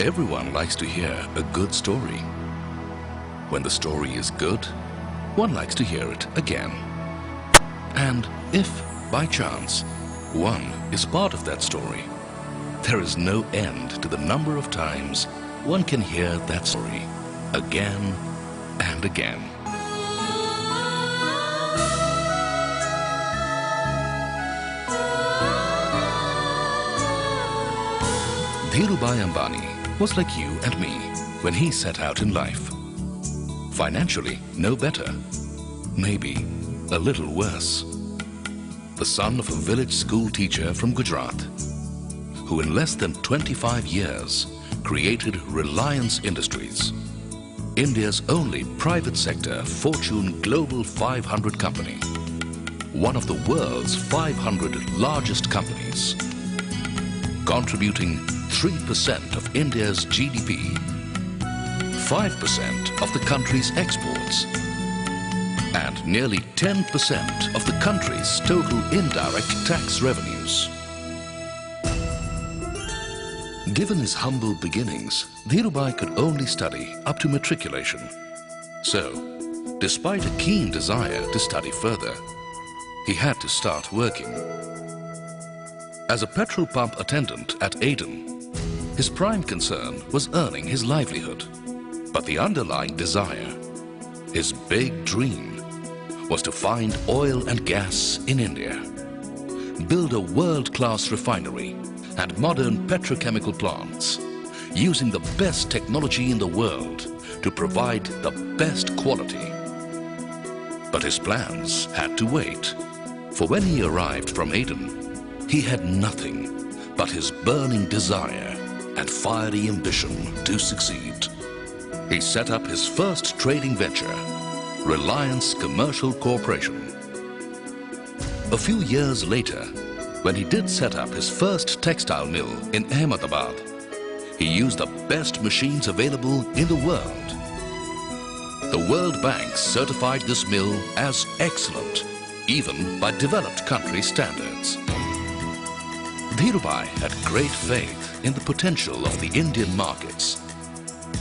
Everyone likes to hear a good story. When the story is good, one likes to hear it again. And if, by chance, one is part of that story, there is no end to the number of times one can hear that story again and again. Dhirubhai Ambani was like you and me when he set out in life. Financially, no better. Maybe a little worse. The son of a village school teacher from Gujarat, who in less than 25 years created Reliance Industries, India's only private sector Fortune Global 500 company, one of the world's 500 largest companies, contributing 3% of India's GDP, 5% of the country's exports, and nearly 10% of the country's total indirect tax revenues. Given his humble beginnings, Dhirubhai could only study up to matriculation. So, despite a keen desire to study further, he had to start working. As a petrol pump attendant at Aden, his prime concern was earning his livelihood. But the underlying desire, his big dream, was to find oil and gas in India, build a world-class refinery and modern petrochemical plants, using the best technology in the world to provide the best quality. But his plans had to wait, for when he arrived from Aden, he had nothing but his burning desire and fiery ambition to succeed. He set up his first trading venture, Reliance Commercial Corporation. A few years later, when he did set up his first textile mill in Ahmedabad, he used the best machines available in the world. The World Bank certified this mill as excellent, even by developed country standards. Dhirubhai had great faith in the potential of the Indian markets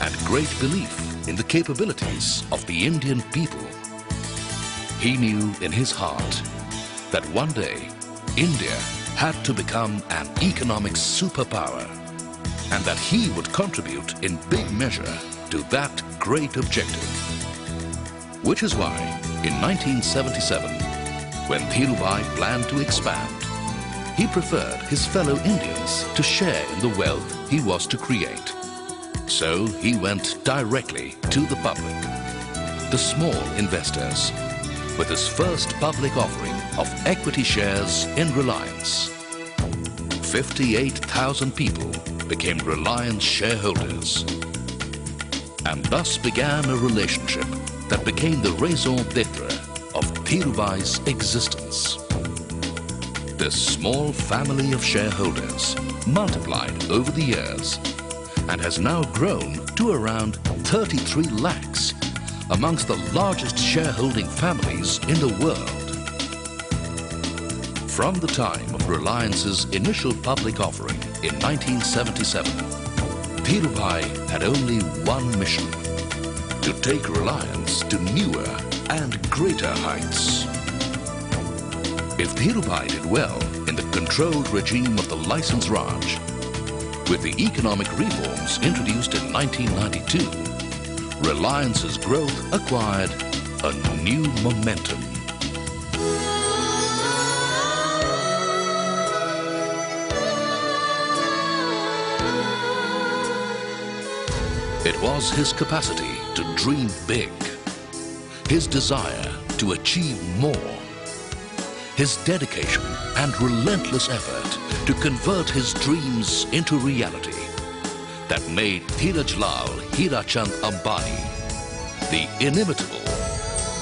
and great belief in the capabilities of the Indian people. He knew in his heart that one day India had to become an economic superpower and that he would contribute in big measure to that great objective. Which is why in 1977, when Dhirubhai planned to expand, he preferred his fellow Indians to share in the wealth he was to create. So he went directly to the public, the small investors, with his first public offering of equity shares in Reliance. 58,000 people became Reliance shareholders. And thus began a relationship that became the raison d'etre of Dhirubhai's existence. This small family of shareholders multiplied over the years and has now grown to around 33 lakhs amongst the largest shareholding families in the world. From the time of Reliance's initial public offering in 1977, Dhirubhai had only one mission: to take Reliance to newer and greater heights. If Dhirubhai did well in the controlled regime of the License Raj, with the economic reforms introduced in 1992, Reliance's growth acquired a new momentum. It was his capacity to dream big, his desire to achieve more, his dedication and relentless effort to convert his dreams into reality that made Dheerajlal Hirachand Ambani the inimitable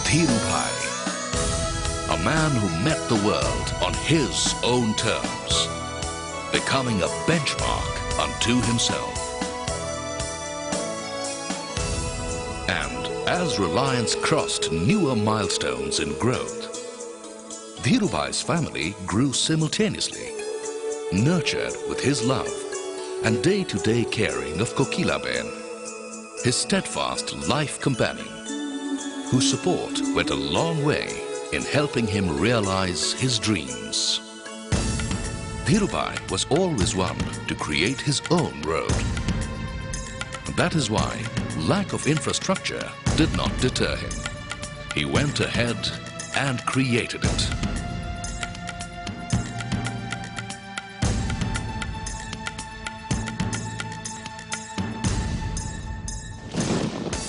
Dhirubhai, a man who met the world on his own terms, becoming a benchmark unto himself. And as Reliance crossed newer milestones in growth, Dhirubhai's family grew simultaneously, nurtured with his love and day-to-day caring of Kokilaben, his steadfast life companion, whose support went a long way in helping him realize his dreams. Dhirubhai was always one to create his own road. That is why lack of infrastructure did not deter him. He went ahead and created it.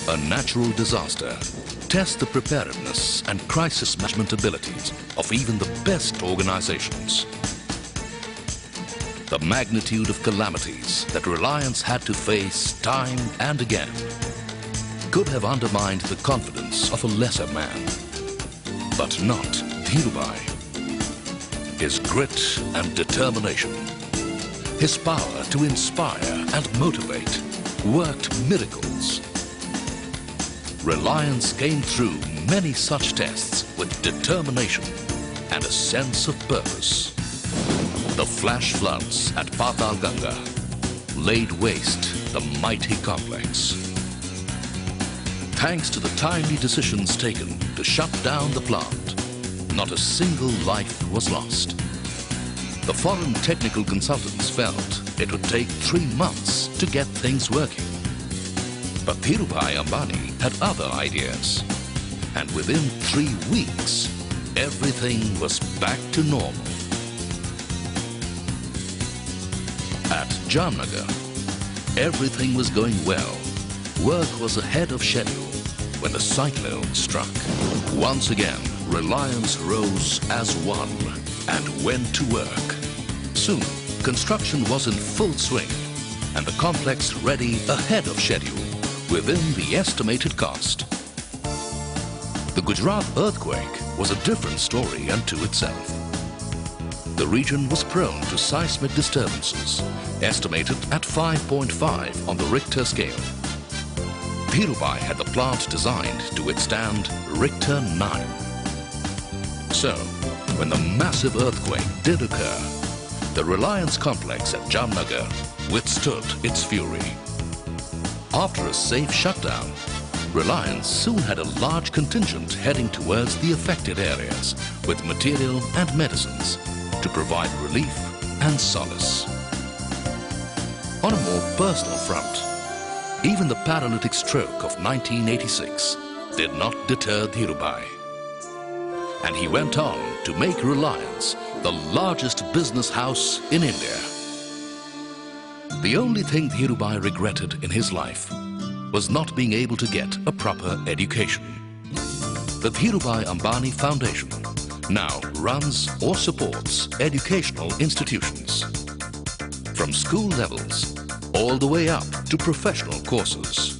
A natural disaster tests the preparedness and crisis management abilities of even the best organizations. The magnitude of calamities that Reliance had to face time and again could have undermined the confidence of a lesser man. But not Dhirubhai. His grit and determination, his power to inspire and motivate, worked miracles. Reliance came through many such tests with determination and a sense of purpose. The flash floods at Patal Ganga laid waste the mighty complex. Thanks to the timely decisions taken to shut down the plant, not a single life was lost. The foreign technical consultants felt it would take 3 months to get things working. But Dhirubhai Ambani had other ideas, and within 3 weeks, everything was back to normal. At Jamnagar, everything was going well. Work was ahead of schedule when the cyclone struck. Once again, Reliance rose as one and went to work. Soon, construction was in full swing and the complex ready ahead of schedule within the estimated cost. The Gujarat earthquake was a different story unto itself. The region was prone to seismic disturbances, estimated at 5.5 on the Richter scale. Dhirubhai had the plant designed to withstand Richter 9. So, when the massive earthquake did occur, the Reliance complex at Jamnagar withstood its fury. After a safe shutdown, Reliance soon had a large contingent heading towards the affected areas with material and medicines to provide relief and solace. On a more personal front, even the paralytic stroke of 1986 did not deter Dhirubhai. And he went on to make Reliance the largest business house in India. The only thing Dhirubhai regretted in his life was not being able to get a proper education. The Dhirubhai Ambani Foundation now runs or supports educational institutions, from school levels all the way up to professional courses.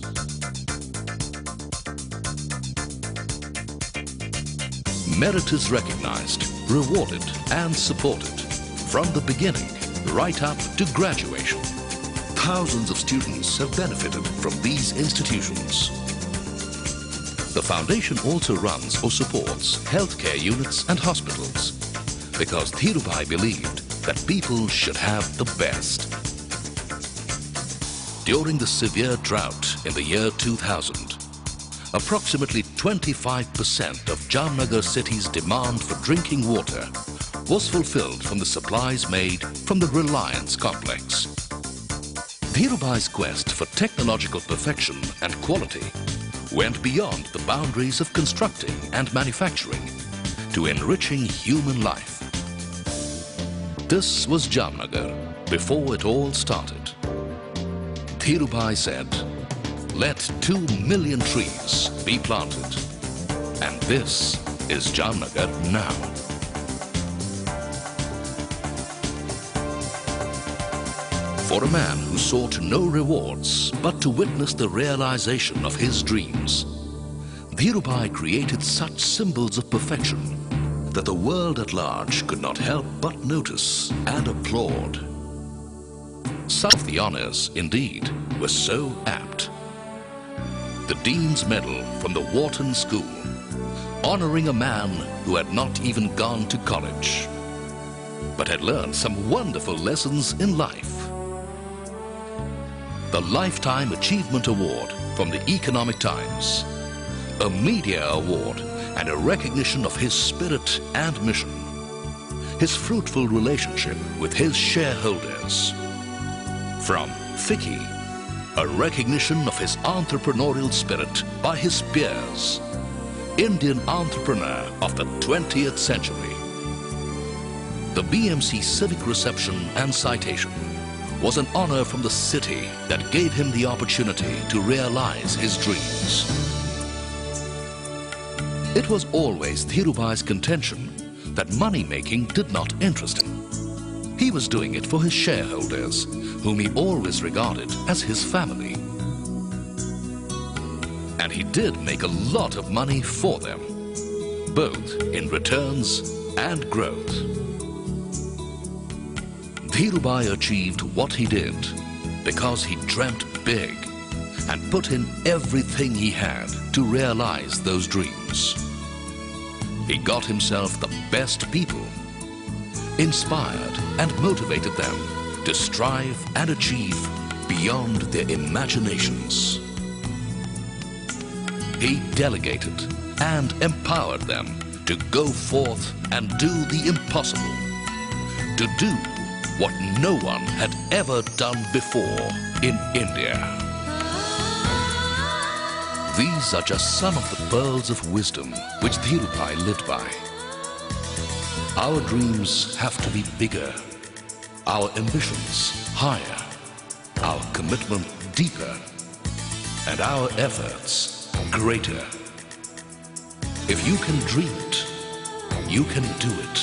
Merit is recognized, rewarded and supported from the beginning right up to graduation. Thousands of students have benefited from these institutions. The foundation also runs or supports healthcare units and hospitals because Dhirubhai believed that people should have the best. During the severe drought in the year 2000, approximately 25% of Jamnagar city's demand for drinking water was fulfilled from the supplies made from the Reliance complex. Dhirubhai's quest for technological perfection and quality went beyond the boundaries of constructing and manufacturing to enriching human life. This was Jamnagar before it all started. Dhirubhai said, "Let 2 million trees be planted." And this is Jamnagar now. For a man who sought no rewards but to witness the realization of his dreams, Dhirubhai created such symbols of perfection that the world at large could not help but notice and applaud. Some of the honors, indeed, were so apt. The Dean's Medal from the Wharton School, honoring a man who had not even gone to college, but had learned some wonderful lessons in life. the Lifetime Achievement Award from the Economic Times, a Media Award, and a recognition of his spirit and mission, his fruitful relationship with his shareholders. From Vicky, a recognition of his entrepreneurial spirit by his peers, Indian entrepreneur of the 20th century. The BMC Civic Reception and Citation was an honor from the city that gave him the opportunity to realize his dreams. It was always Dhirubhai's contention that money-making did not interest him. He was doing it for his shareholders, whom he always regarded as his family. And he did make a lot of money for them, both in returns and growth. Dhirubhai achieved what he did because he dreamt big and put in everything he had to realize those dreams. He got himself the best people, inspired and motivated them to strive and achieve beyond their imaginations. He delegated and empowered them to go forth and do the impossible, to do what no one had ever done before in India. These are just some of the pearls of wisdom which Dhirubhai lived by. Our dreams have to be bigger, our ambitions higher, our commitment deeper, and our efforts greater. If you can dream it, you can do it.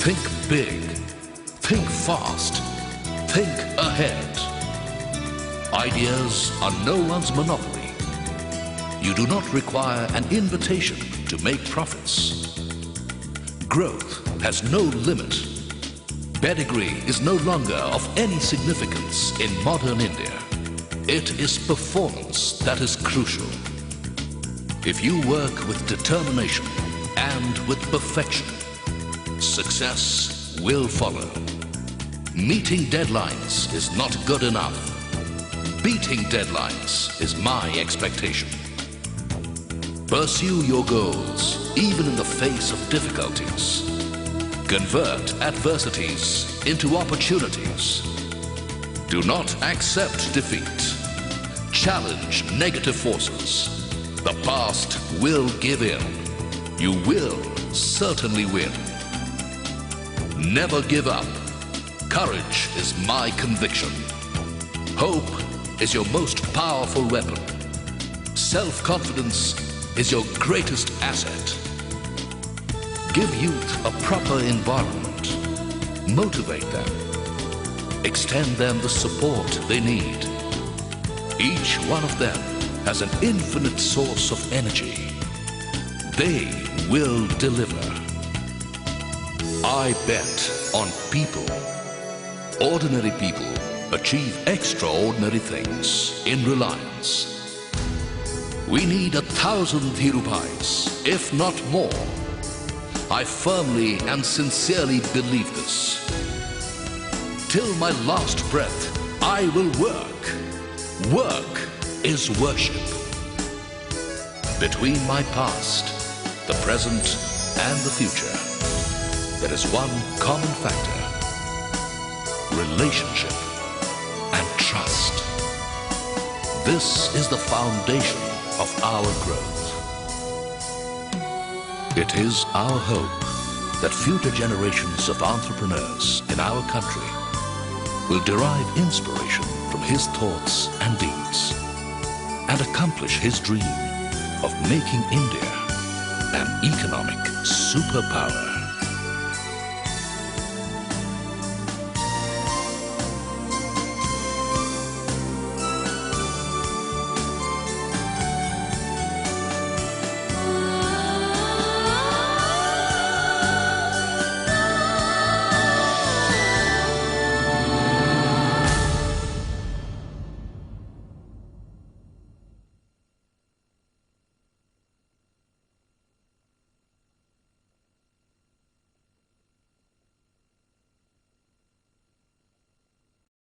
Think big. Think fast. Think ahead. Ideas are no one's monopoly. You do not require an invitation to make profits. Growth has no limit. Pedigree is no longer of any significance in modern India. It is performance that is crucial. If you work with determination and with perfection, success will follow. Meeting deadlines is not good enough. Beating deadlines is my expectation. Pursue your goals even in the face of difficulties. Convert adversities into opportunities. Do not accept defeat. Challenge negative forces. The past will give in. You will certainly win. Never give up. Courage is my conviction. Hope is your most powerful weapon. Self-confidence is your greatest asset. Give youth a proper environment. Motivate them. Extend them the support they need. Each one of them has an infinite source of energy. They will deliver. I bet on people. Ordinary people achieve extraordinary things in reliance. We need 1,000 Dhirubhais, if not more. I firmly and sincerely believe this. Till my last breath, I will work. Work is worship. Between my past, the present, and the future, there is one common factor: relationship and trust. This is the foundation of our growth. It is our hope that future generations of entrepreneurs in our country will derive inspiration from his thoughts and deeds and accomplish his dream of making India an economic superpower.